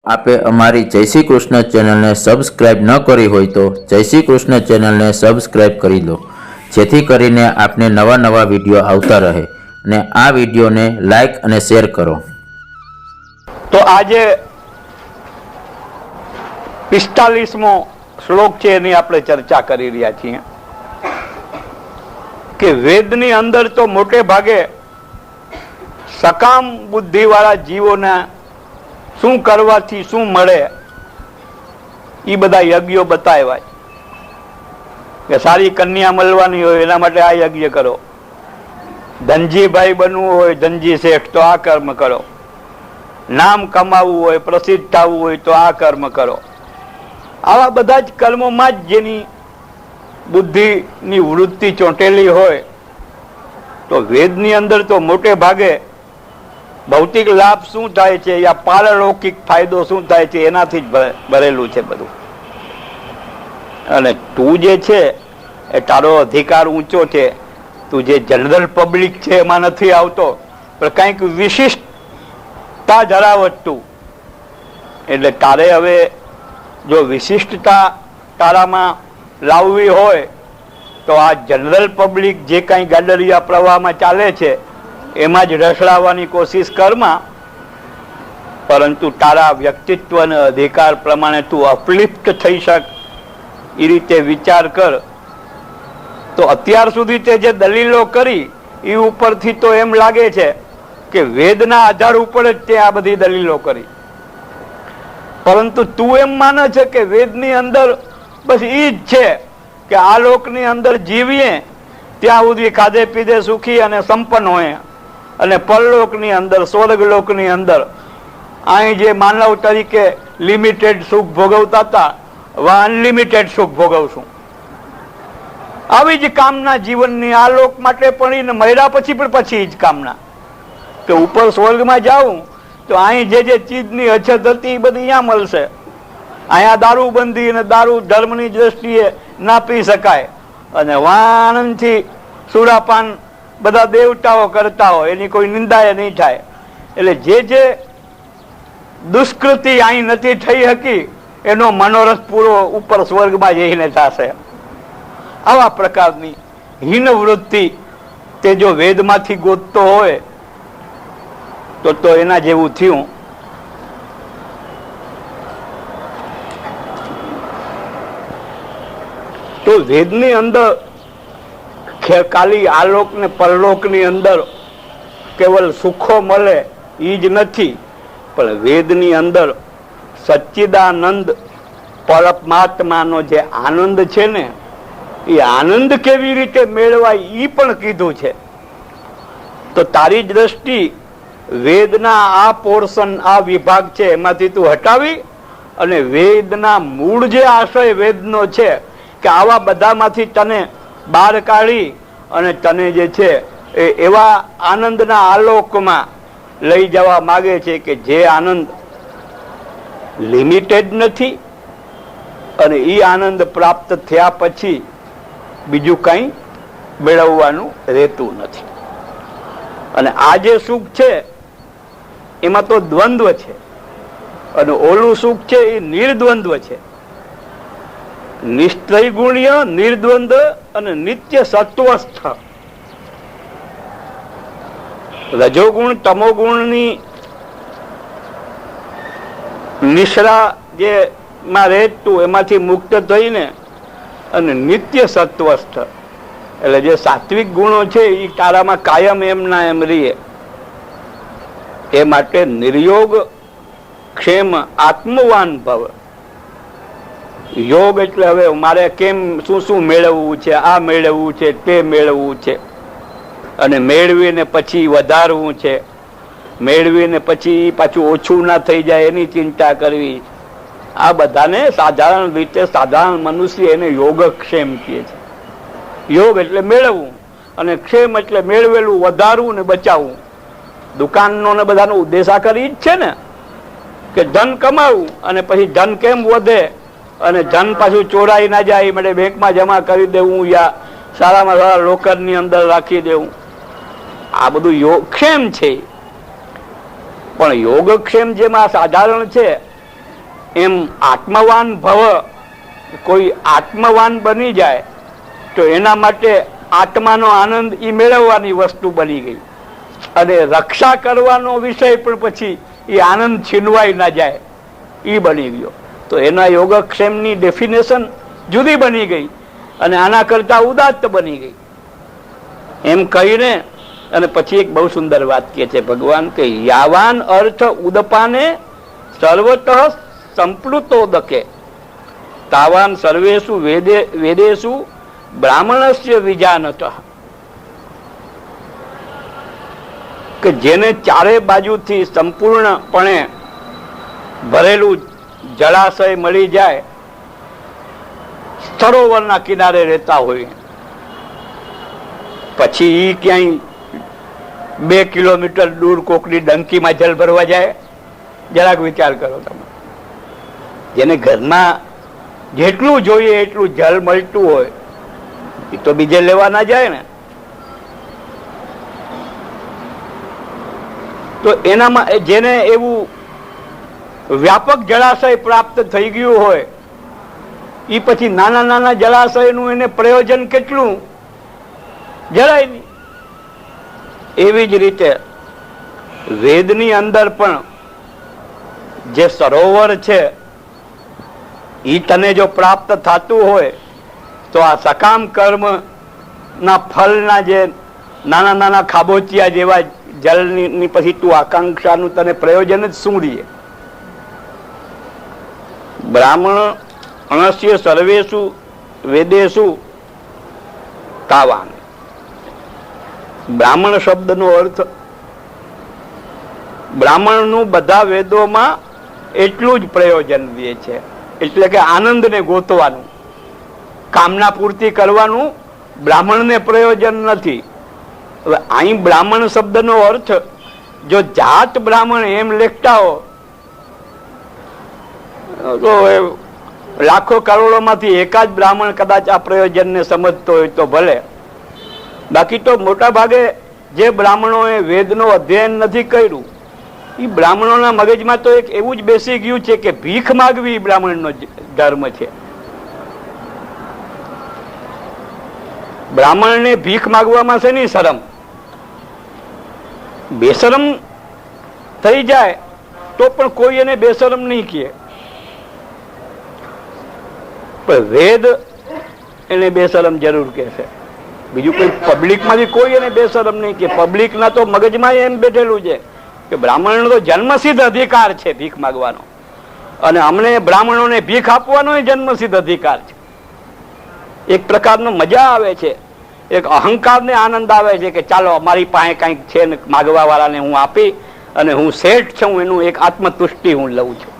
આપે અમારી જય શ્રી કૃષ્ણ ચેનલને સબસ્ક્રાઇબ ન કરી હોય તો જય શ્રી કૃષ્ણ ચેનલને સબસ્ક્રાઇબ કરી લો, જેથી કરીને આપને નવા નવા વિડીયો આવતા રહે અને આ વિડીયોને લાઈક અને શેર કરો. તો આજે 45મો શ્લોક છે એની આપણે ચર્ચા કરી રહ્યા છીએ કે વેદની અંદર તો મોટે ભાગે સકામ બુદ્ધિવાળા જીવોને શું કરવાથી શું મળે એ બધા યજ્ઞો બતાવ્યા કે સારી કન્યા મળવાની હોય એના માટે આ યજ્ઞ કરો, ધનજીભાઈ બનવું હોય ધનજી શેઠ તો આ કર્મ કરો, નામ કમાવવું હોય પ્રસિદ્ધ થવું હોય તો આ કર્મ કરો. આવા બધા જ કર્મોમાં જ જેની બુદ્ધિની વૃત્તિ ચોંટેલી હોય તો વેદની અંદર તો મોટે ભાગે ભૌતિક લાભ શું થાય છે યા પારલૌકિક ફાયદો શું થાય છે એનાથી જ ભરેલું છે બધું. અને તું જે છે એ તારો અધિકાર ઊંચો છે, તું જે જનરલ પબ્લિક છે એમાં નથી આવતો, પણ કંઈક વિશિષ્ટતા ધરાવત તું, એટલે તારે હવે જો વિશિષ્ટતા તારામાં લાવવી હોય તો આ જનરલ પબ્લિક જે કંઈ ગાડરિયા પ્રવાહમાં ચાલે છે એમાં જ રસડાવવાની કોશિશ કરમાં, પરંતુ તારા વ્યક્તિત્વના અધિકાર પ્રમાણે તું અપલિફ્ટ થઈ શક એ રીતે વિચાર કર. તો અત્યાર સુધી તે જે દલીલો કરી એ ઉપરથી તો એમ લાગે છે કે વેદના આધાર ઉપર જ તે આ બધી દલીલો કરી, પરંતુ તું એમ માને છે કે વેદની અંદર બસ એ જ છે કે આ લોકની અંદર જીવીએ ત્યાં સુધી ખાધે પીધે સુખી અને સંપન્ન હોય, અને પરલોકની અંદર સ્વર્ગલોકની અંદર અહીં જે માનવ તરીકે લિમિટેડ સુખ ભોગવતા હતા હવે અનલિમિટેડ સુખ ભોગવશું. આવી જ કામના જીવનની આ લોક માટે પણ મર્યા પછી પણ પછી જ કામના કે ઉપર સ્વર્ગમાં જાઉં તો અહીં જે ચીજની અછત હતી એ બધી અહીંયા મળશે. અહીંયા દારૂબંધી અને દારૂ ધર્મની દ્રષ્ટિએ ના પી શકાય, અને આનંદથી સુરાપાન બધા દેવતાઓ કરતા હોય એની કોઈ નિંદા નહીં થાય. એટલે જે દુષ્કૃતિ અહીં નથી થઈ શકી એનો મનોરથ પૂરો ઉપર સ્વર્ગમાં જઈને થશે. આવા પ્રકારની હીન વૃત્તિ તે જો વેદમાંથી ગોતતો હોય તો એના જેવું થયું. તો વેદની અંદર ખાલી આલોક ને પરલોક ની અંદર કેવલ સુખો મળે એ જ નથી, પણ વેદની અંદર સચ્ચિદાનંદ પરમાત્માનો જે આનંદ છે ને એ આનંદ કેવી રીતે મેળવાય એ પણ કીધું છે. તો તારી દ્રષ્ટિ વેદના આ પોર્શન આ વિભાગ છે એમાંથી તું હટાવી અને વેદના મૂળ જે આશય વેદનો છે કે આવા બધામાંથી તને બહાર કાઢી અને તને જે છે એ એવા આનંદના આલોકમાં લઈ જવા માગે છે કે જે આનંદ લિમિટેડ નથી અને એ આનંદ પ્રાપ્ત થયા પછી બીજું કંઈ મેળવવાનું રહેતું નથી. અને આ જે સુખ છે એમાં તો દ્વંદ્વ છે, અને ઓલું સુખ છે એ નિર્દ્વંદ્વ છે. નિષ્ત્રૈગુણ્ય નિર્દ્વંદ અને નિત્ય સત્વસ્થ. રજોગુણ તમોગુણની મિશ્રા જે માં રહેતું એમાંથી મુક્ત થઈને અને નિત્ય સત્વસ્થ એટલે જે સાત્વિક ગુણો છે એ તારામાં કાયમ એમના એમ રહીએ એ માટે નિર્યોગ ક્ષેમ આત્મવાન ભવ. યોગ એટલે હવે મારે કેમ શું મેળવવું છે, આ મેળવવું છે તે મેળવવું છે, અને મેળવીને પછી વધારવું છે, મેળવીને પછી પાછું ઓછું ના થઈ જાય એની ચિંતા કરવી. આ બધાને સાધારણ રીતે સાધારણ મનુષ્ય એને યોગક્ષેમ કહે છે. યોગ એટલે મેળવવું અને ક્ષેમ એટલે મેળવેલું વધારવું ને બચાવવું. દુકાનનો ને બધાનો ઉદ્દેશ આ કરી જ છે ને કે ધન કમાવું અને પછી ધન કેમ વધે અને ધન પાછું ચોરાઈ ના જાય માટે બેંકમાં જમા કરી દેવું યા સારામાં સારા લોકરની અંદર રાખી દેવું. આ બધું યોગક્ષેમ છે. પણ યોગક્ષેમ જેમાં સાધારણ છે એમ આત્મવાન ભવ, કોઈ આત્મવાન બની જાય તો એના માટે આત્માનો આનંદ એ મેળવવાની વસ્તુ બની ગઈ, અને રક્ષા કરવાનો વિષય પણ પછી એ આનંદ છીનવાઈ ના જાય એ બની ગયો. તો એના યોગક્ષેમની ડેફિનેશન જુદી બની ગઈ અને આના કરતા ઉદાત્ત બની ગઈ. એમ કહીને અને પછી એક બહુ સુંદર વાક્ય છે ભગવાન કે યાવાન અર્થ ઉદપાને સર્વતઃ સંપ્લુતોદકે તાવાન સર્વેષુ વેદેષુ બ્રાહ્મણસ્ય વિજાનતઃ. કે જેને ચારે બાજુથી સંપૂર્ણપણે ભરેલું જળાશય મળી જાય, સરોવરના કિનારે રહેતા હોય, પછી ઈ ક્યાંય 2 કિલોમીટર દૂર કોકની ડંકીમાં જલ ભરવા જાય? જરાક વિચાર કરો તમે. જેને ઘરમાં જેટલું જોઈએ એટલું જલ મળતું હોય એ તો બીજે લેવા ના જાય ને. તો એનામાં જેને એવું વ્યાપક જળાશય પ્રાપ્ત થઈ ગયું હોય એ પછી નાના નાના જળાશયનું એને પ્રયોજન કેટલું? જરાય નહીં. એવી જ રીતે વેદની અંદર પણ જે સરોવર છે એ તને જો પ્રાપ્ત થતું હોય તો આ સકામ કર્મ ના ફળના જે નાના નાના ખાબોચિયા જેવા જલની પછી તું આકાંક્ષાનું તને પ્રયોજન જ શું રહે? બ્રાહ્મણ અણસ્ય સર્વેષુ વેદેષુ તાવાન. બ્રાહ્મણ શબ્દનો અર્થ બ્રાહ્મણનું બધા વેદોમાં એટલું જ પ્રયોજન દે છે, એટલે કે આનંદને ગોતવાનું, કામના પૂર્તિ કરવાનું બ્રાહ્મણને પ્રયોજન નથી. હવે અહીં બ્રાહ્મણ શબ્દનો અર્થ જો જાત બ્રાહ્મણ એમ લેખતા હો તો લાખો કરોડોમાંથી એકાદ બ્રાહ્મણ કદાચ આ પ્રયોજનને સમજતો હોય તો ભલે. બાકી તો મોટા ભાગે જે બ્રાહ્મણોએ વેદનો અધ્યયન નથી કર્યું એ બ્રાહ્મણોના મગજમાં તો એક એવું જ બેસી ગયું છે કે ભીખ માગવી બ્રાહ્મણનો ધર્મ છે. બ્રાહ્મણને ભીખ માગવામાં છે ની શરમ. બેશરમ થઈ જાય તો પણ કોઈ એને બેશરમ નહીં કહે, પણ વેદ એને બેશરમ જરૂર કહેશે. બીજું કોઈ પબ્લિકમાંથી કોઈ એને બેશરમ નહીં કે. પબ્લિકના તો મગજમાં એમ બેઠેલું છે કે બ્રાહ્મણનો તો જન્મસિદ્ધ અધિકાર છે ભીખ માગવાનો, અને અમને બ્રાહ્મણોને ભીખ આપવાનો જન્મસિદ્ધ અધિકાર છે. એક પ્રકારનો મજા આવે છે, એક અહંકારને આનંદ આવે છે કે ચાલો અમારી પાસે કંઈક છે ને માગવા વાળાને હું આપી અને હું શેઠ છું એનું એક આત્મતુષ્ટિ હું લઉં છું.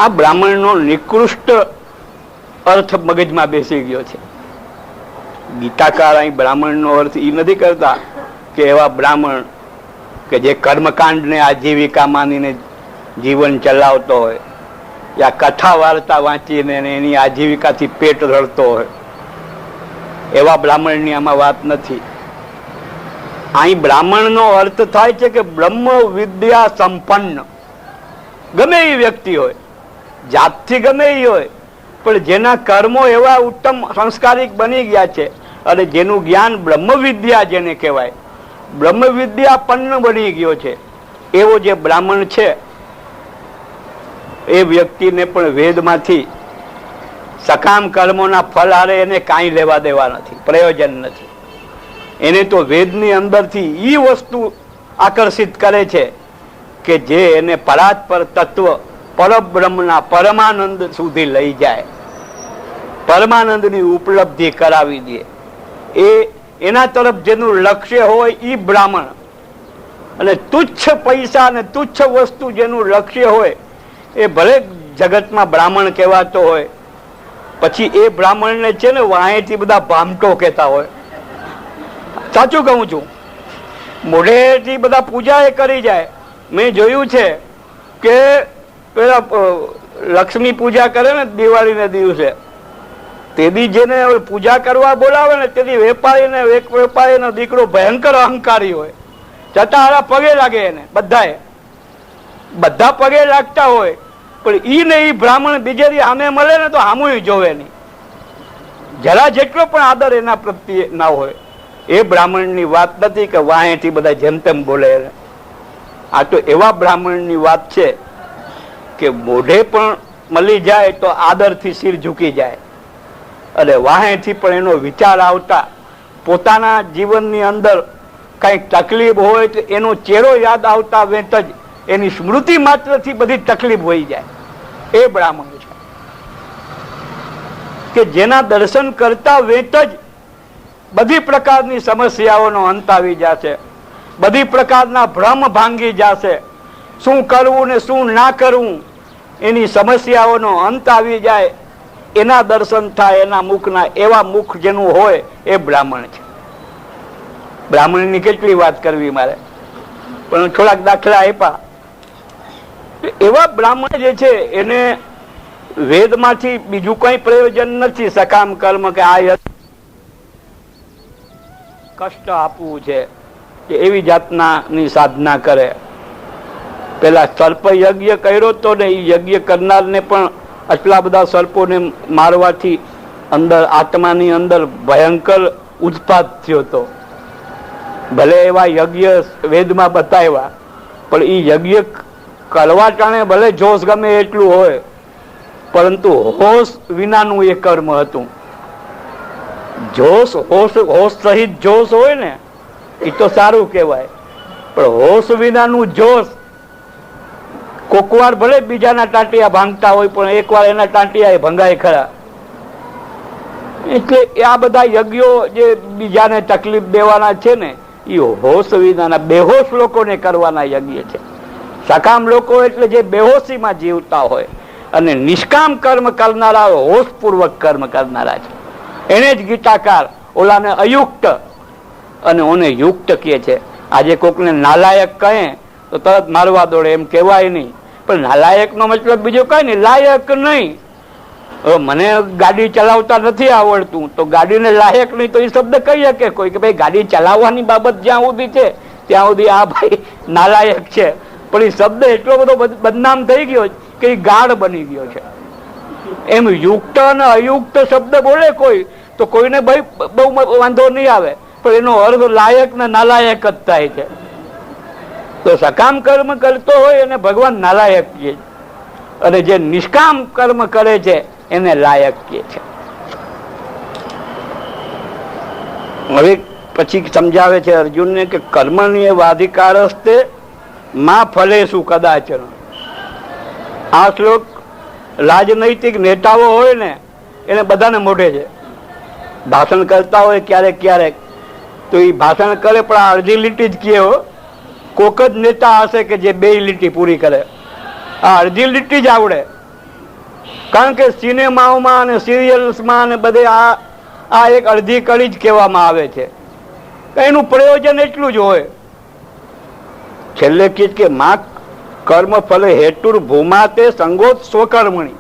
આ બ્રાહ્મણનો નિકૃષ્ટ અર્થ મગજમાં બેસી ગયો છે. ગીતાકાર અહીં બ્રાહ્મણનો અર્થ એ નથી કરતા કે એવા બ્રાહ્મણ કે જે કર્મકાંડને આજીવિકા માનીને જીવન ચલાવતો હોય, યા કથા વાર્તા વાંચીને એની આજીવિકાથી પેટ રળતો હોય, એવા બ્રાહ્મણની આમાં વાત નથી. અહીં બ્રાહ્મણનો અર્થ થાય છે કે બ્રહ્મ વિદ્યા સંપન્ન. ગમે એ વ્યક્તિ હોય, જાતથી ગમે એ હોય, પણ જેના કર્મો એવા ઉત્તમ સંસ્કારિક બની ગયા છે અને જેનું જ્ઞાન બ્રહ્મ વિદ્યા જેને કહેવાય, બ્રહ્મ વિદ્યા પન્ન બની ગયો છે, એવો જે બ્રાહ્મણ છે એ વ્યક્તિને પણ વેદમાંથી સકામ કર્મોના ફળ હારે એને કાંઈ લેવા દેવા નથી, પ્રયોજન નથી. એને તો વેદની અંદરથી એ વસ્તુ આકર્ષિત કરે છે કે જે એને પરાત્પર તત્વ પરબ્રહ્મના પરમાનંદ સુધી લઈ જાય, પરમાનંદની ઉપલબ્ધિ કરાવી દે. એના તરફ જેનું લક્ષ્ય હોય એ બ્રાહ્મણ. અને તુચ્છ પૈસા અને તુચ્છ વસ્તુ જેનું લક્ષ્ય હોય એ ભલે જગતમાં બ્રાહ્મણ કહેવાતો હોય, પછી એ બ્રાહ્મણને છે ને વાંહેથી બધા ભામટો કહેતા હોય. સાચું કહું છું, મોઢેથી બધા પૂજા એ કરી જાય. મેં જોયું છે કે પેલા લક્ષ્મી પૂજા કરે ને દિવાળીના દિવસે, તેથી જેને પૂજા કરવા બોલાવે ને તેથી વેપારીનો દીકરો ભયંકર અહંકારી હોય, છતાં હારા પગે લાગે એને. બધા પગે લાગતા હોય પણ ઈ ને ઈ બ્રાહ્મણ બીજેથી સામે મળે ને તો સામુય જોવે નહીં, જરા જેટલો પણ આદર એના પ્રત્યે ના હોય. એ બ્રાહ્મણની વાત નથી કે વાહેથી બધા જેમ તેમ બોલે. આ તો એવા બ્રાહ્મણની વાત છે કે મોઢે પણ મળી જાય તો આદરથી શિર ઝૂકી જાય, અને વાહેથી પણ એનો વિચાર આવતા પોતાના જીવનની અંદર કંઈક તકલીફ હોય તો એનો ચહેરો યાદ આવતા વેત જ એની સ્મૃતિ માત્રથી બધી તકલીફ હોઈ જાય. એ બ્રાહ્મણ છે કે જેના દર્શન કરતા વેત જ બધી પ્રકારની સમસ્યાઓનો અંત આવી જશે, બધી પ્રકારના ભ્રમ ભાંગી જશે, શું કરવું ને શું ના કરવું એની સમસ્યાઓનો અંત આવી જાય. એના દર્શન થાય એના મુખના. એવા મુખ જેનું હોય એ બ્રાહ્મણ છે. બ્રાહ્મણની કેટલી વાત કરવી મારે, પણ થોડાક દાખલા આપ્યા. એવા બ્રાહ્મણ જે છે એને વેદમાંથી બીજું કઈ પ્રયોજન નથી. સકામ કર્મ કે આ કષ્ટ આપવું છે કે એવી જાતનાની સાધના કરે. પેલા સર્પ યજ્ઞ કર્યો તો ને એ યજ્ઞ કરનારને પણ આટલા બધા સર્પોને મારવાથી અંદર આત્માની અંદર ભયંકર ઉત્પાત થયો હતો. ભલે એવા યજ્ઞ વેદમાં બતાવ્યા, પણ એ યજ્ઞ કરવા ટાણે ભલે જોશ ગમે એટલું હોય, પરંતુ હોશ વિનાનું એ કર્મ હતું. હોશ સહિત જોશ હોય ને એ તો સારું કહેવાય, પણ હોશ વિનાનું જોશ કોકવાર ભલે બીજાના ટાંટિયા ભાંગતા હોય પણ એકવાર એના ટાંટિયા ભંગાય ખરા. એટલે આ બધા યજ્ઞો જે બીજાને તકલીફ દેવાના છે ને એ હોશ વિનાના બેહોશ લોકોને કરવાના યજ્ઞ છે. સકામ લોકો એટલે જે બેહોશીમાં જીવતા હોય અને નિષ્કામ કર્મ કરનારા હોશપૂર્વક કર્મ કરનારા છે. એને જ ગીતાકાર ઓલાને અયુક્ત અને ઓને યુક્ત કહે છે. આજે કોકને નાલાયક કહે તો તરત મારવા દોડે, એમ કહેવાય નહીં. પણ નાલાયક નો મતલબ બીજો કઈ નહીં, લાયક નહીં. મને ગાડી ચલાવતા નથી આવડતું તો ગાડીને લાયક નહીં તો એ શબ્દ કહી શકે કોઈ કે ભાઈ ગાડી ચલાવવાની બાબત જ્યાં સુધી છે ત્યાં સુધી આ ભાઈ નાલાયક છે. પણ એ શબ્દ એટલો બધો બદનામ થઈ ગયો કે એ ગાઢ બની ગયો છે. એમ યુક્ત અને અયુક્ત શબ્દ બોલે કોઈ તો કોઈને ભાઈ બહુ વાંધો નહીં આવે, પણ એનો અર્થ લાયક ને નાલાયક જ થાય છે. તો સકામ કર્મ કરતો હોય એને ભગવાન નાલાયક કહે છે, અને જે નિષ્કામ કર્મ કરે છે એને લાયક કહે છે. હવે પછી સમજાવે છે અર્જુનને કે કર્મણીય વાધિકારસ્તે માં ફલે શું કદાચ. આ શ્લોક રાજનૈતિક નેતાઓ હોય ને એને બધાને મોઢે છે. ભાષણ કરતા હોય ક્યારેક ક્યારેક તો એ ભાષણ કરે પણ આ અડધી લીટી જ કહે. કોક જ નેતા હશે કે જે 2 લીટી પૂરી કરે. આ અડધી લીટી જ આવડે. કારણ કે સિનેમાઓમાં અને સિરિયલ્સમાં અને બધે આ એક અડધી કડી જ કહેવામાં આવે છે. એનું પ્રયોજન એટલું જ હોય. છેલ્લે કીધ કે માં કર્મ ફલે હેતુર ભૂમા તે સંગોત સ્વકર્મણી.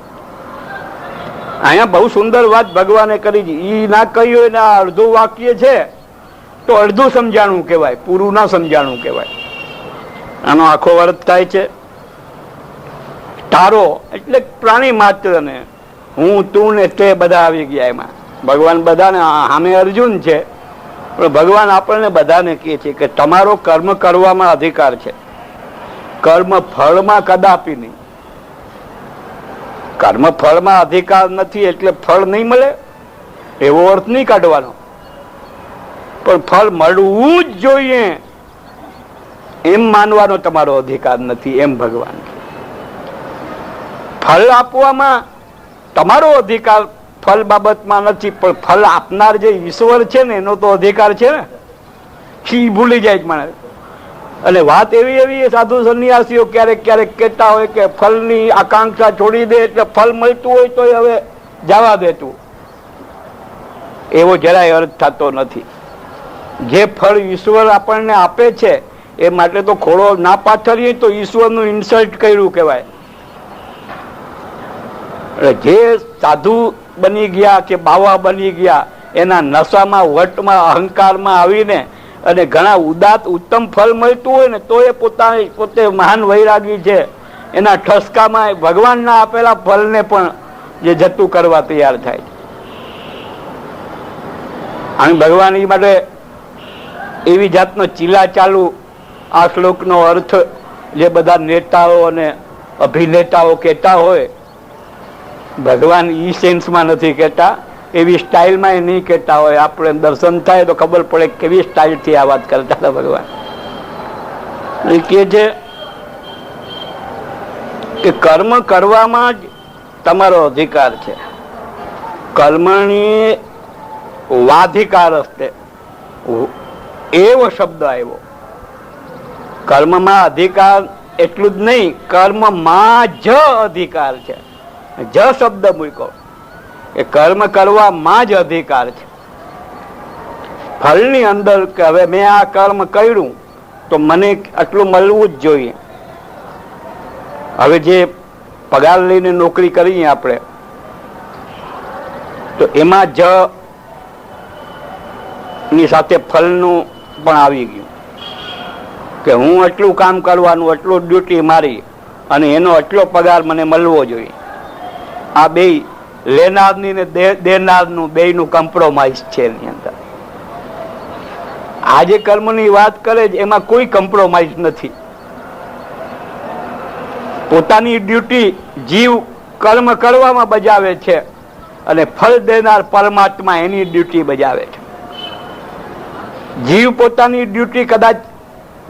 અહીંયા બહુ સુંદર વાત ભગવાને કરી છે. ઈ ના કહ્યું ને આ અડધું વાક્ય છે તો અડધું સમજાણું કહેવાય, પૂરું ના સમજાણું કહેવાય. આનો આખો અર્થ થાય છે તારો એટલે પ્રાણી માત્ર ને હું તું ને તે બધા આવી ગયા એમાં. ભગવાન બધાને સામે અર્જુન છે પણ ભગવાન આપણને બધાને કહે છે કે તમારો કર્મ કરવામાં અધિકાર છે, કર્મ ફળમાં કદાપી નહીં. કર્મ ફળમાં અધિકાર નથી એટલે ફળ નહીં મળે એવો અર્થ નહીં કાઢવાનો, પણ ફળ મળવું જ જોઈએ એમ માનવાનો તમારો અધિકાર નથી. એમ ભગવાન ફળ આપવામાં તમારો અધિકાર ફળ બાબતમાં નથી, પણ ફળ આપનાર જે ઈશ્વર છે ને એનો તો અધિકાર છે ને. એ ભૂલી જાય મને. અને વાત એવી સાધુ સંન્યાસીઓ ક્યારેક ક્યારેક કહેતા હોય કે ફળની આકાંક્ષા છોડી દે એટલે ફળ મળતું હોય તો હવે જવા દેતું. એવો જરાય અર્થ થતો નથી. જે ફળ ઈશ્વર આપણને આપે છે એ માટે તો ખોળો ના પાથરીએ તો ઈશ્વરનું ઇન્સલ્ટ કર્યું કહેવાય. જે સાધુ બની ગયા કે બાવા બની ગયા એના નશામાં વટમાં અહંકારમાં આવીને અને ઘણા ઉદાત ઉત્તમ ફળ મળતું હોય ને તો એ પોતે મહાન વૈરાગી છે એના ઠસકામાં ભગવાનના આપેલા ફલને પણ જે જતું કરવા તૈયાર થાય. અને ભગવાન એ માટે એવી જાતનો ચીલા ચાલુ આ શ્લોકનો અર્થ જે બધા નેતાઓ અને અભિનેતાઓ કહેતા હોય, ભગવાન ઈ સેન્સમાં નથી કહેતા, એવી સ્ટાઇલમાં એ નહીં કહેતા હોય. આપણે દર્શન થાય તો ખબર પડે કેવી સ્ટાઇલથી આ વાત કરતા હતા ભગવાન. એ કહે છે કે કર્મ કરવામાં જ તમારો અધિકાર છે. કર્મની વાધિકાર હસ્તે એવો શબ્દ આવ્યો. કર્મમાં અધિકાર એટલું જ નહીં, કર્મમાં જ અધિકાર છે. જ શબ્દ મૂક્યો કે કર્મ કરવામાં જ અધિકાર છે. ફળની અંદર કે હવે મેં આ કર્મ કર્યું તો મને આટલું મળવું જ જોઈએ. હવે જે પગાર લઈને નોકરી કરીએ આપણે, તો એમાં જ ની સાથે ફળનું પણ આવી ગયું કે હું એટલું કામ કરવાનું, એટલું ડ્યુટી મારી અને એનો એટલો પગાર મને મળવો જોઈએ. આ બે લેનારની ને દેનારનું બેયનું કોમ્પ્રોમાઇઝ છે એની અંદર. આ જે કર્મની વાત કરે છે એમાં કોઈ કોમ્પ્રોમાઇઝ નથી. પોતાની ડ્યુટી જીવ કર્મ કરવામાં બજાવે છે અને ફળ દેનાર પરમાત્મા એની ડ્યુટી બજાવે છે. જીવ પોતાની ડ્યુટી કદાચ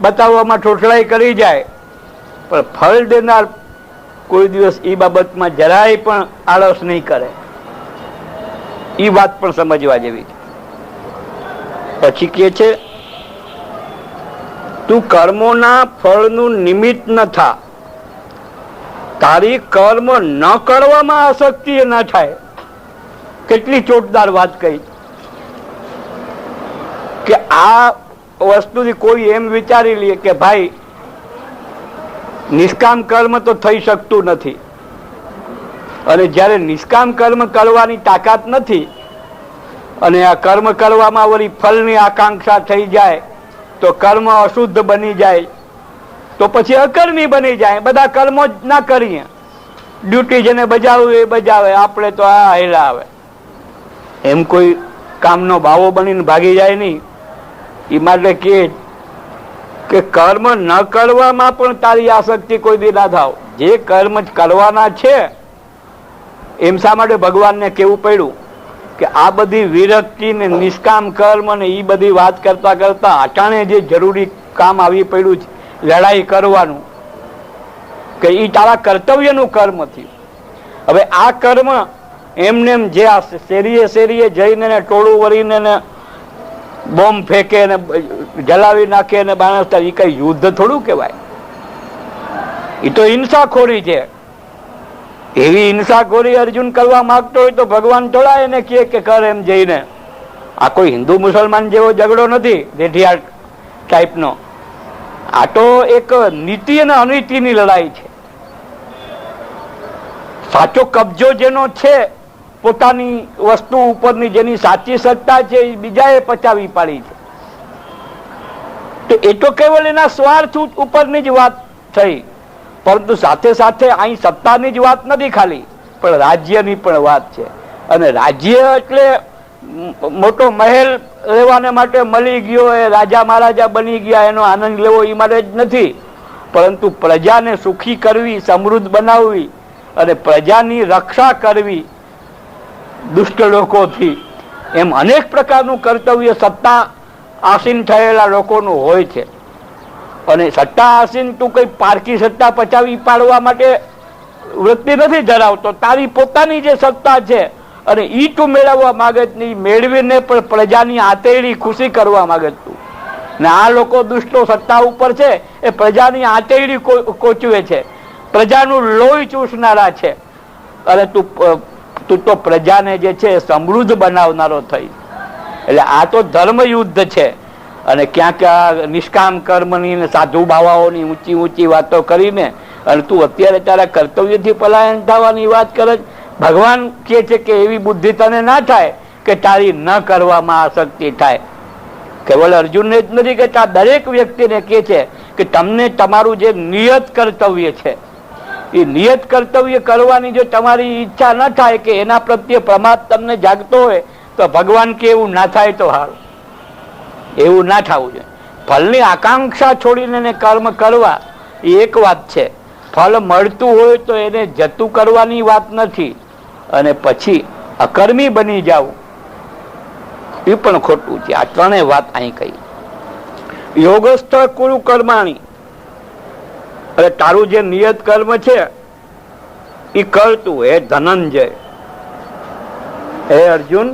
બતાવવામાં ઠોઠળાઈ કરી જાય, પણ ફળ દેનાર કોઈ દિવસ એ બાબતમાં જરાય પણ આળસ નહીં કરે. એ વાત પણ સમજવા જેવી છે. પછી કે છે તું કર્મોના ફળનું નિમિત્ત ન થા, તારી કર્મ ન કરવામાં આસક્તિ ન થાય. કેટલી ચોટદાર વાત કહી કે આ વસ્તુથી કોઈ એમ વિચારી લે કે ભાઈ નિષ્કામ કર્મ તો થઈ શકતું નથી, અને જ્યારે નિષ્કામ કર્મ કરવાની તાકાત નથી અને આ કર્મ કરવામાં વળી ફળની આકાંક્ષા થઈ જાય તો કર્મ અશુદ્ધ બની જાય, તો પછી અકર્મી બની જાય. બધા કર્મો જ ના કરીએ, ડ્યુટી જેને બજાવવું એ બજાવે, આપણે તો આ હેલા આવે. એમ કોઈ કામનો ભાવો બનીને ભાગી જાય નહીં. એ માટે કે કર્મ ન કરવામાં પણ તારી આસક્તિ કોઈ દી ના થાવ. જે કર્મ કરવાના છે એમ શા માટે ભગવાનને કેવું પડ્યું કે આ બધી વિરક્તિ ને નિષ્કામ કર્મ ને એ બધી વાત કરતા કરતા અટાણે જે જરૂરી કામ આવી પડ્યું છે લડાઈ કરવાનું, કે એ તારા કર્તવ્યનું કર્મ થયું. હવે આ કર્મ એમને જે આ શેરીએ શેરીએ જઈને ને ટોળું વળીને ને બોમ્બ ફેંકે ને જલાવી નાખે ને બાણસ્તા, એ કઈ યુદ્ધ થોડું કહેવાય. એ તો હિંસાખોરી છે. એવી હિંસાખોરી અર્જુન કરવા માંગતો હોય તો ભગવાન થોડા એને કહે કે કર એમ જઈને. આ કોઈ હિન્દુ મુસલમાન જેવો ઝઘડો નથી રેઢિયાર ટાઈપનો. આ તો એક નીતિ અને અનીતિની લડાઈ છે. સાચો કબજો જેનો છે પોતાની વસ્તુ ઉપરની, જેની સાચી સત્તા છે એ બીજાએ પચાવી પાડી છે. તો એ તો કેવલ એના સ્વાર્થ ઉપરની જ વાત થઈ, પરંતુ સાથે સાથે અહીં સત્તાની જ વાત નથી ખાલી, પણ રાજ્યની પણ વાત છે. અને રાજ્ય એટલે મોટો મહેલ રહેવાને માટે મળી ગયો, એ રાજા મહારાજા બની ગયા એનો આનંદ લેવો એ માટે જ નથી, પરંતુ પ્રજાને સુખી કરવી, સમૃદ્ધ બનાવવી અને પ્રજાની રક્ષા કરવી દુષ્ટ લોકોથી, એમ અનેક પ્રકારનું કર્તવ્ય સત્તા આસીન થયેલા લોકોનું હોય છે. અને સત્તા આસીન તું કઈ પારકી સત્તા પચાવી પાડવા માટે વૃત્તિ નથી ધરાવતો. તારી પોતાની જે સત્તા છે અને ઈ તું મેળવવા માંગે છે, મેળવીને પણ પ્રજાની આતેડી ખુશી કરવા માંગે તું. ને આ લોકો દુષ્ટો સત્તા ઉપર છે એ પ્રજાની આતેડી કોચવે છે, પ્રજાનું લોહી ચૂસનારા છે. અને તું તો પ્રજાને જે છે સમૃદ્ધ બનાવનારો થઈ. એટલે આ તો ધર્મ યુદ્ધ છે. અને ક્યાં ક્યાં નિષ્કામ કર્મની ને સાધુ બાવાઓની ઊંચી ઊંચી વાતો કરીને અને તું અત્યારે તારા કર્તવ્યથી પલાયન થવાની વાત કરે. ભગવાન કહે છે કે એવી બુદ્ધિ તને ના થાય કે તારી ન કરવામાં આસક્તિ થાય. કેવળ અર્જુનને જ નથી કહેતા, દરેક વ્યક્તિને કહે છે કે તમને તમારું જે નિયત કર્તવ્ય છે એ નિયત કર્તવ્ય કરવાની જો તમારી ઈચ્છા ન થાય કે એના પ્રત્યે પ્રમાદ તમને જાગતો હોય તો ભગવાન કે એવું ના થાય તો હાલ, એવું ના થવું જોઈએ. ફળની આકાંક્ષા છોડીને કર્મ કરવા એ એક વાત છે, ફળ મળતું હોય તો એને જતું કરવાની વાત નથી, અને પછી અકર્મી બની જવું એ પણ ખોટું છે. આ ત્રણેય વાત અહીં કહી. યોગસ્થ કુરુ કર્માણી, એટલે તારું જે નિયત કર્મ છે એ કરતું. હે ધનંજય, હે અર્જુન,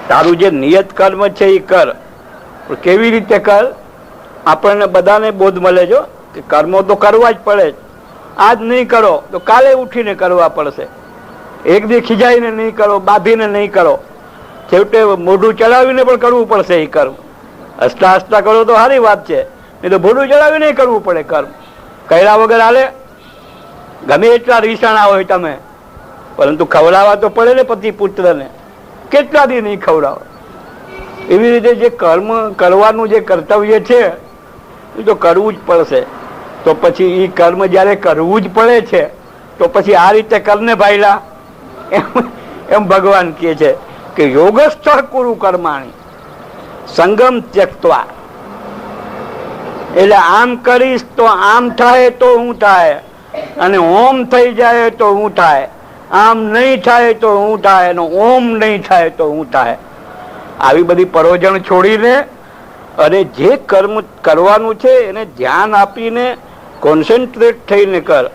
તારું જે નિયત કર્મ છે એ કર. કેવી રીતે કર? આપણને બધાને બોધ મળે જો કે કર્મો તો કરવા જ પડે જ. આજ નહીં કરો તો કાલે ઉઠીને કરવા પડશે. એક દી ખીજાઈને નહીં કરો, બાંધીને નહીં કરો, છેવટે મોઢું ચડાવીને પણ કરવું પડશે એ કર્મ. હસતા હસતા કરો તો સારી વાત છે, નહીં તો મોઢું ચડાવીને કરવું પડે કર્મ. કર્યા વગર હાલે? ગમે એટલા રીસાણા હોય તમે, પરંતુ ખવડાવવા તો પડે ને પતિ પુત્રને. કેટલા દી નહીં ખવડાવો? એવી રીતે જે કર્મ કરવાનું જે કર્તવ્ય છે એ તો કરવું જ પડશે. તો પછી એ કર્મ જયારે કરવું જ પડે છે તો પછી આ રીતે કરને ભાઈલા, એમ ભગવાન કહે છે કે યોગસ્થ કુરુ કર્માણી સંગમ ત્યક્ત્વા. એટલે આમ કરીશ તો આમ થાય તો હું થાય, અને ઓમ થઈ જાય તો હું થાય, આમ નહીં થાય તો હું થાય, અને ઓમ નહીં થાય તો હું થાય. આવી બધી પરોજણ છોડીને અને જે કર્મ કરવાનું છે એને ધ્યાન આપીને કોન્સન્ટ્રેટ થઈને કર.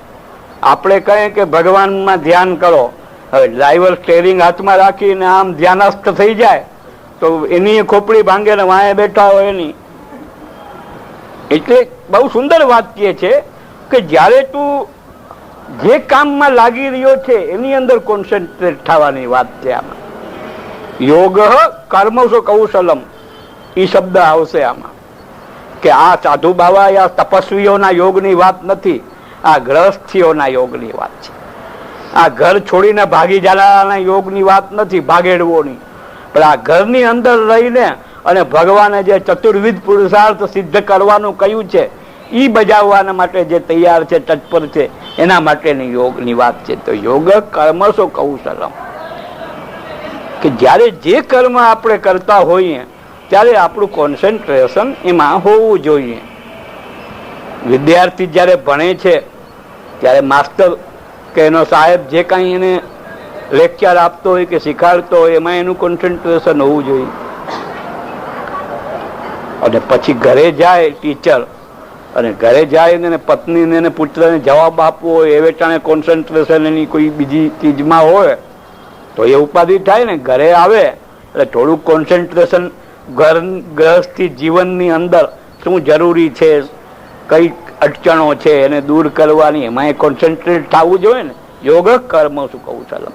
આપણે કહીએ કે ભગવાનમાં ધ્યાન કરો, હવે ડ્રાઈવર સ્ટેરિંગ હાથમાં રાખીને આમ ધ્યાનસ્થ થઈ જાય તો એની ખોપડી ભાંગે ને વાંહે બેઠા હોય એની. એટલે બહુ સુંદર વાત કહે છે કે જ્યારે તું જે કામમાં લાગી રહ્યો છે એની અંદર કોન્સન્ટ્રેટ થવાની વાત છે. આમાં યોગ કર્મસો કૌશલમ એ શબ્દ આવશે આમાં, કે આ સાધુ બાવા યા તપસ્વીઓના યોગની વાત નથી, આ ગ્રહસ્થીઓના યોગની વાત છે. આ ઘર છોડીને ભાગી જનારાના યોગની વાત નથી, ભાગેડવોની. પણ આ ઘરની અંદર રહીને અને ભગવાને જે ચતુર્વિધ પુરુષાર્થ સિદ્ધ કરવાનું કહ્યું છે એ બજાવવાના માટે જે તૈયાર છે, તત્પર છે, એના માટેની યોગની વાત છે. તો યોગ કર્મસો કૌશલમ, કે જ્યારે જે કર્મ આપણે કરતા હોઈએ ત્યારે આપણું કોન્સન્ટ્રેશન એમાં હોવું જોઈએ. વિદ્યાર્થી જ્યારે ભણે છે ત્યારે માસ્ટર કે એનો સાહેબ જે કાંઈ એને લેક્ચર આપતો હોય કે શીખવાડતો હોય એમાં એનું કોન્સન્ટ્રેશન હોવું જોઈએ. અને પછી ઘરે જાય ટીચર, અને ઘરે જાય ને પત્નીને ને પુત્રને જવાબ આપવો હોય એ વેટાણે કોન્સન્ટ્રેશન એની કોઈ બીજી ચીજમાં હોય તો એ ઉપાધિ થાય ને. ઘરે આવે એટલે થોડુંક કોન્સન્ટ્રેશન ગ્રહસ્થી જીવનની અંદર શું જરૂરી છે, કઈ અડચણો છે એને દૂર કરવાની, એમાં એ કોન્સન્ટ્રેટ થવું જોઈએ ને. યોગ કર્મ શું કહું ચાલો.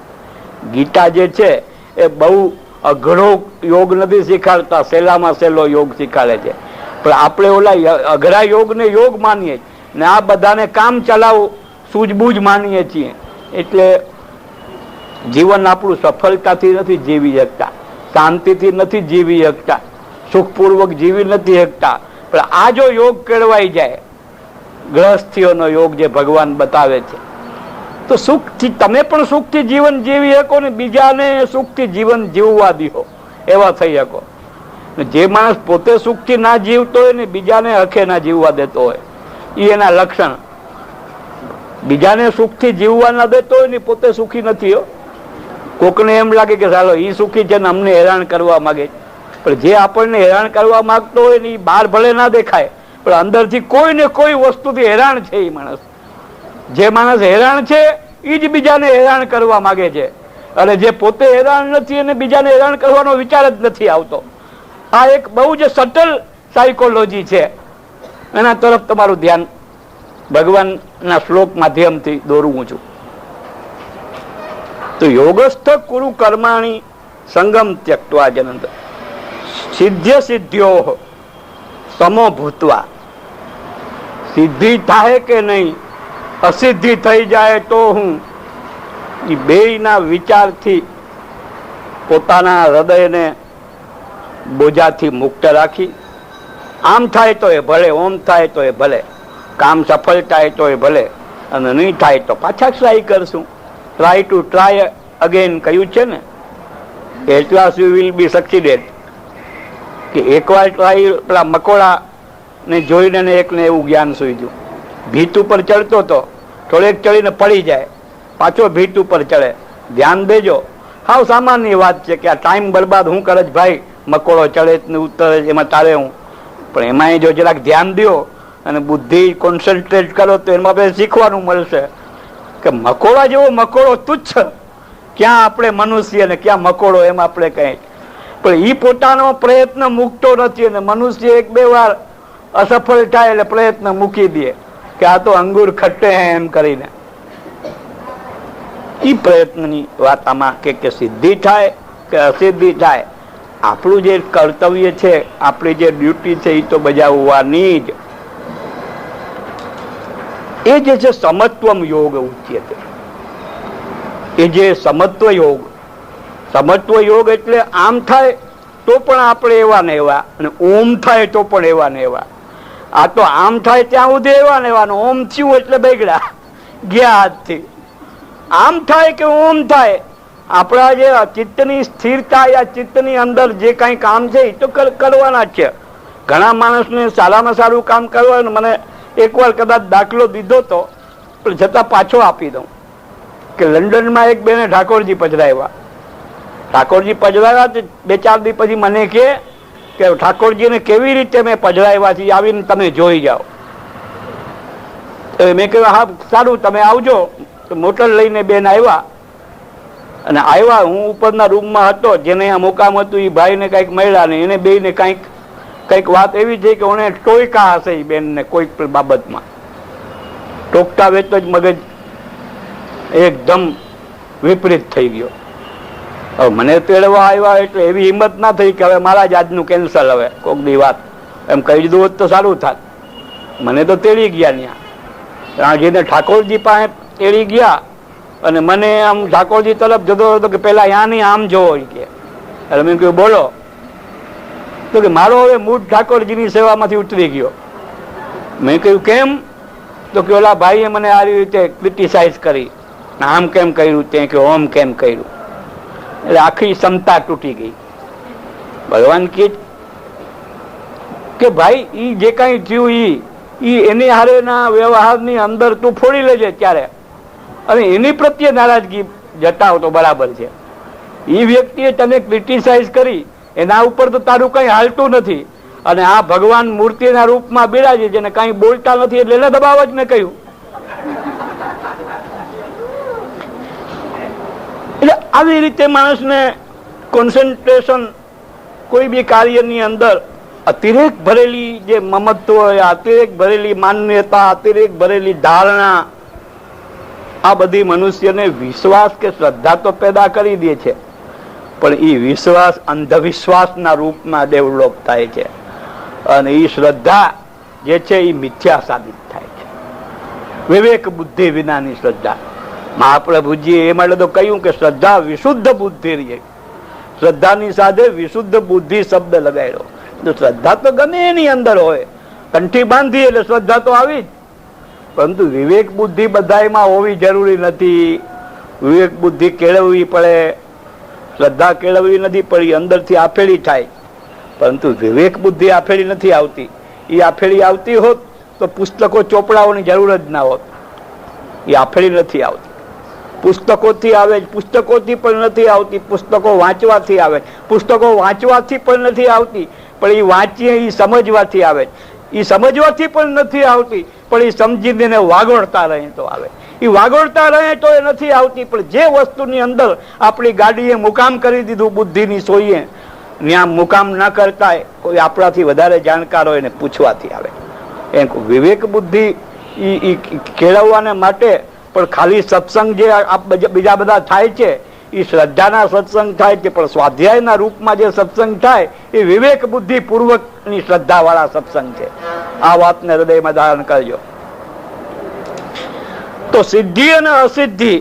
ગીતા જે છે એ બહુ અઘરો યોગ નથી શીખાડતા, સહેલામાં સહેલો યોગ શીખાડે છે. પણ આપણે ઓલા અઘરા યોગને યોગ માનીએ ને આ બધાને કામ ચલાવો સૂઝબૂઝ માનીએ છીએ. એટલે જીવન આપણું સફળતાથી નથી જીવી શકતા, શાંતિથી નથી જીવી શકતા, સુખપૂર્વક જીવી નથી શકતા. પણ આ જો યોગ કેળવાઈ જાય, ગ્રહસ્થીઓનો યોગ જે ભગવાન બતાવે છે, તો સુખથી તમે પણ સુખથી જીવન જીવી શકો ને બીજાને સુખથી જીવન જીવવા દો એવા થઈ શકો. જે માણસ પોતે સુખથી ના જીવતો હોય ને બીજાને હખે ના જીવવા દેતો હોય એ એના લક્ષણ. બીજાને સુખથી જીવવા ના દેતો હોય ને પોતે સુખી નથી હો. કોકને એમ લાગે કે ચાલો એ સુખી છે ને અમને હેરાન કરવા માંગે, પણ જે આપણને હેરાન કરવા માંગતો હોય ને એ બહાર ભલે ના દેખાય પણ અંદરથી કોઈ ને કોઈ વસ્તુથી હેરાન છે. એ માણસ, જે માણસ હેરાન છે એ જ બીજાને હેરાન કરવા માંગે છે, અને જે પોતે હેરાન નથી એને બીજાને હેરાન કરવાનો વિચાર જ નથી આવતો. આ એક બહુ જ સટલ સાયકોલોજી છે, એના તરફ તમારું ધ્યાન ભગવાનના શ્લોક માધ્યમથી દોરવું છું. તો યોગસ્થ કુરુ કર્માણી સંગમ ત્યક્ત્વા જનંત સિદ્ધ્ય સિદ્ધ્યો સમો ભૂતવા. સિદ્ધિ થાય કે નહીં, અસિદ્ધિ થઈ જાય તો હું, એ બેયના વિચારથી પોતાના હૃદયને બોજાથી મુક્ત રાખી આમ થાય તો એ ભલે, ઓમ થાય તો એ ભલે, કામ સફળ થાય તો એ ભલે, અને નહીં થાય તો પાછા ટ્રાય કરશું. ટ્રાય ટુ ટ્રાય અગેન કહ્યું છે ને, at last you will be succeeded. કે એકવાર ટ્રાય, પેલા મકોડા ને જોઈને એકને એવું જ્ઞાન સૂઝ્યું. ભીત ઉપર ચડતો હતો, થોડેક ચડીને પડી જાય, પાછો ભીત ઉપર ચડે. ધ્યાન દેજો, હાવ સામાન્ય વાત છે કે આ ટાઈમ બરબાદ હું કરે છે ભાઈ, મકોડો ચડે ને ઉતરે એમાં તારે હું. પણ એમાં જો જરાક ધ્યાન દો અને બુદ્ધિ કોન્સન્ટ્રેટ કરો તો એમાં આપણે શીખવાનું મળશે કે મકોડા જેવો મકોડો તુચ્છ, ક્યાં આપણે મનુષ્ય ને ક્યાં મકોડો, એમ આપણે કઈ. પણ એ પોતાનો પ્રયત્ન મૂકતો નથી અને મનુષ્ય એક બે વાર અસફળ થાય એટલે પ્રયત્ન મૂકી દે કે આ તો અંગુર ખટ્ટે એમ કરીને. એ પ્રયત્નની વાત આમાં કે સિદ્ધિ થાય કે અસિદ્ધિ થાય, આપણું જે કર્તવ્ય છે, આપણી જે ડ્યુટી છે એ તો બજાવવાની જ. એ જે છે સમત્વમ યોગ ઉચ્યતે, એ જે સમત્વ યોગ એટલે આમ થાય તો પણ આપણે એવા ને એવા, અને ઓમ થાય તો પણ એવા ને એવા. આ તો આમ થાય ત્યાં સુધી એવા ને એવા, ઓમ થયું એટલે બગડ્યા ગયા હાથથી. આમ થાય કે ઓમ થાય, આપણા જે ચિત્તની સ્થિરતા યા ચિત્તની અંદર જે કઈ કામ છે એ તો કરવાના જ છે. ઘણા માણસને સારામાં સારું કામ કરવાનું, મને એકવાર કદાચ દાખલો દીધો તો પણ છતાં પાછો આપી દઉં કે લંડનમાં એક બેને ઠાકોરજી પધરાવ્યા. ઠાકોરજી પધરાવ્યા બે ચાર દિવસ પછી મને કે ઠાકોરજીને કેવી રીતે મેં પધરાવ્યા છે આવીને તમે જોઈ જાઓ. મેં કહ્યું હા સારું, તમે આવજો. મોટર લઈને બેન આવ્યા અને આવ્યા, હું ઉપરના રૂમમાં હતો, જેને આ મુકામ હતું એ ભાઈને કંઈક મળ્યા ને એને બેને કંઈક વાત એવી છે કે ઓને ટોયકા હશે એ બેનને કોઈક બાબતમાં. ટોકતા વેચતો જ મગજ એકદમ વિપરીત થઈ ગયો. હવે મને તેડવા આવ્યા એટલે એવી હિંમત ના થઈ કે હવે મારા જ આજનું કેન્સલ, હવે કોક દી વાત એમ કહી દીધું હોત તો સારું થાત. મને તો તેડી ગયા ત્યાં જઈને ઠાકોરજી પાસે તેડી ગયા અને મને આમ ઠાકોરજી તરફ જતો હતો કે પેલા અહીંયા નહીં આમ જોવો કે. એટલે મેં કહ્યું બોલો. તો કે મારો હવે મૂળ ઠાકોરજીની સેવામાંથી ઉતરી ગયો. મેં કહ્યું કેમ? તો કે ઓલા ભાઈએ મને આ રીતે ક્રિટિસાઇઝ કરી, આમ કેમ કર્યું, તે કે ઓમ કેમ કર્યું. એટલે આખી ક્ષમતા તૂટી ગઈ. ભગવાન કે ભાઈ ઈ જે કઈ થયું ઈ એની હારેના વ્યવહારની અંદર તું ફોડી લેજે ત્યારે, અને એની પ્રત્યે નારાજગી જતાવ તો બરાબર છે. એ વ્યક્તિએ તને ક્રિટિસાઇઝ કરી, એના ઉપર તો તારું કઈ હાલતું નથી, અને આ ભગવાન મૂર્તિના રૂપમાં બિરાજે જેને કઈ બોલતા નથી એટલે એને દબાવ જ મેં કહ્યું. એટલે આવી રીતે માણસને કોન્સન્ટ્રેશન કોઈ બી કાર્યની અંદર અતિરેક ભરેલી જે મમત્વ હોય, અતિરેક ભરેલી માન્યતા, અતિરેક ભરેલી ધારણા, આ બધી મનુષ્યને વિશ્વાસ કે શ્રદ્ધા તો પેદા કરી દે છે, પણ એ વિશ્વાસ અંધવિશ્વાસના રૂપમાં ડેવલપ થાય છે, અને એ શ્રદ્ધા જે છે એ મિથ્યા સાબિત થાય છે. વિવેક બુદ્ધિ વિનાની શ્રદ્ધા. મહાપ્રભુજીએ એ માટે તો કહ્યું કે શ્રદ્ધા વિશુદ્ધ બુદ્ધિ રહે. શ્રદ્ધાની સાથે વિશુદ્ધ બુદ્ધિ શબ્દ લગાડ્યો. તો શ્રદ્ધા તો ગમે એની અંદર હોય, કંઠી બાંધી એટલે શ્રદ્ધા તો આવી જ, પરંતુ વિવેક બુદ્ધિ બધામાં હોવી જરૂરી નથી. વિવેક બુદ્ધિ કેળવવી પડે. શ્રદ્ધા કેળવવી નથી પડી, અંદરથી આફેડી થાય, પરંતુ વિવેક બુદ્ધિ આફેડી નથી આવતી. એ આફેડી આવતી હોત તો પુસ્તકો ચોપડાઓની જરૂર જ ના હોત. એ આફેડી નથી આવતી. પુસ્તકોથી આવે, પુસ્તકોથી પણ નથી આવતી, પુસ્તકો વાંચવાથી આવે, પુસ્તકો વાંચવાથી પણ નથી આવતી, પણ એ વાંચીએ એ સમજવાથી આવે, એ સમજવાથી પણ નથી આવતી, પણ એ સમજીને એને વાગોળતા રહે તો આવે. એ વાગોળતા રહે તો એ નથી આવતી, પણ જે વસ્તુની અંદર આપણી ગાડીએ મુકામ કરી દીધું બુદ્ધિની સોઈએ, ત્યાં મુકામ ન કરતા કોઈ આપણાથી વધારે જાણકાર હોય એને પૂછવાથી આવે. એમ વિવેક બુદ્ધિ એ કેળવવાને માટે પણ ખાલી સત્સંગ જે બીજા બધા થાય છે એ શ્રદ્ધાના સત્સંગ થાય છે, પણ સ્વાધ્યાયના રૂપમાં જે સત્સંગ થાય એ વિવેક બુદ્ધિ પૂર્વકની શ્રદ્ધા વાળા સત્સંગ છે. આ વાતને હૃદયમાં ધારણ કરજો. તો સિદ્ધિ અને અસિદ્ધિ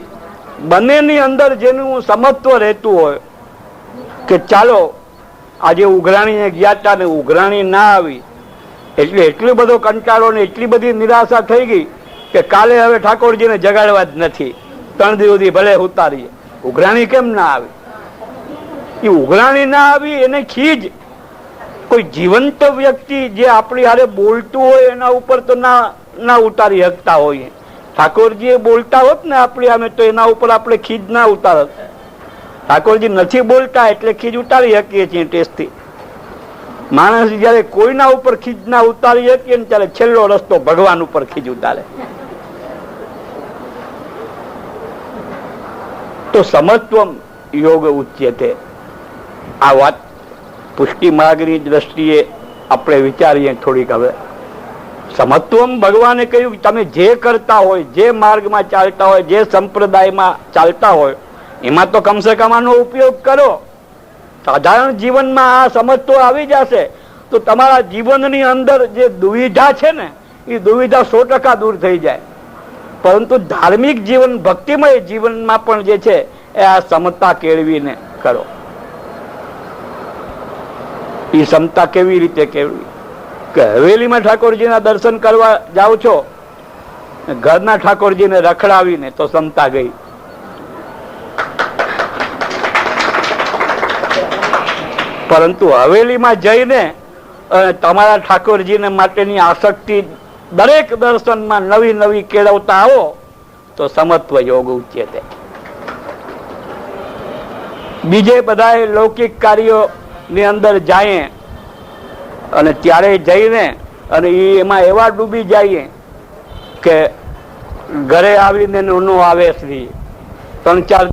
બંનેની અંદર જેનું સમત્વ રહેતું હોય કે ચાલો આજે ઉઘરાણીને ગયા હતા ને ઉઘરાણી ના આવી એટલે એટલો બધો કંટાળો ને એટલી બધી નિરાશા થઈ ગઈ કે કાલે હવે ઠાકોરજીને જગાડવા જ નથી, 3 દિવસ સુધી ભલે ઉતારીએ. ઉઘરાણી કેમ ના આવી? એ ઉઘરાણી ના આવી એને ખીજ. કોઈ જીવંત વ્યક્તિ જે આપણી હારે બોલતું હોય એના ઉપર તો ના ઉતારી શકતા હોઈએ. ઠાકોરજી બોલતા હોત ને આપણી સામે તો એના ઉપર આપણે ખીજ ના ઉતારત. ઠાકોરજી નથી બોલતા એટલે ખીજ ઉતારી શકીએ છીએ ટેસ્ટથી. માણસ જયારે કોઈના ઉપર ખીજ ના ઉતારી શકીએ ને ત્યારે છેલ્લો રસ્તો ભગવાન ઉપર ખીજ ઉતારે. તો સમત્વમ યોગ ઉચ્યતે. આ વાત પુષ્ટિ માર્ગની દ્રષ્ટિએ આપણે વિચારીએ થોડીક. હવે સમત્વમ ભગવાને કહ્યું તમે જે કરતા હોય, જે માર્ગમાં ચાલતા હોય, જે સંપ્રદાયમાં ચાલતા હોય એમાં તો કમસે કમ આનો ઉપયોગ કરો. સાધારણ જીવનમાં આ સમત્વ આવી જશે તો તમારા જીવનની અંદર જે દુવિધા છે ને એ દુવિધા 100% દૂર થઈ જાય. પરંતુ ધાર્મિક જીવન, ભક્તિમય જીવનમાં પણ જે છે એ આ સમતા કેળવીને કરો. એ ક્ષમતા કેવી રીતે કેળવી? કે હવેલીમાં ઠાકોરજીના દર્શન કરવા જાઓ છો, ઘરના ઠાકોરજીને રખડાવીને તો ક્ષમતા ગઈ. પરંતુ હવેલીમાં જઈને તમારા ઠાકોરજીને માટેની આસક્તિ દરેક દર્શનમાં નવી નવી કેળવતા આવો તો સમત્વ યોગ ઉચ્યતે. બીજે બધા લૌકિક કાર્યો ની અંદર જાય અને ત્યારે જઈને અને એમાં એવા ડૂબી જઈએ કે ઘરે આવીને નો આવે શ્રી 3-4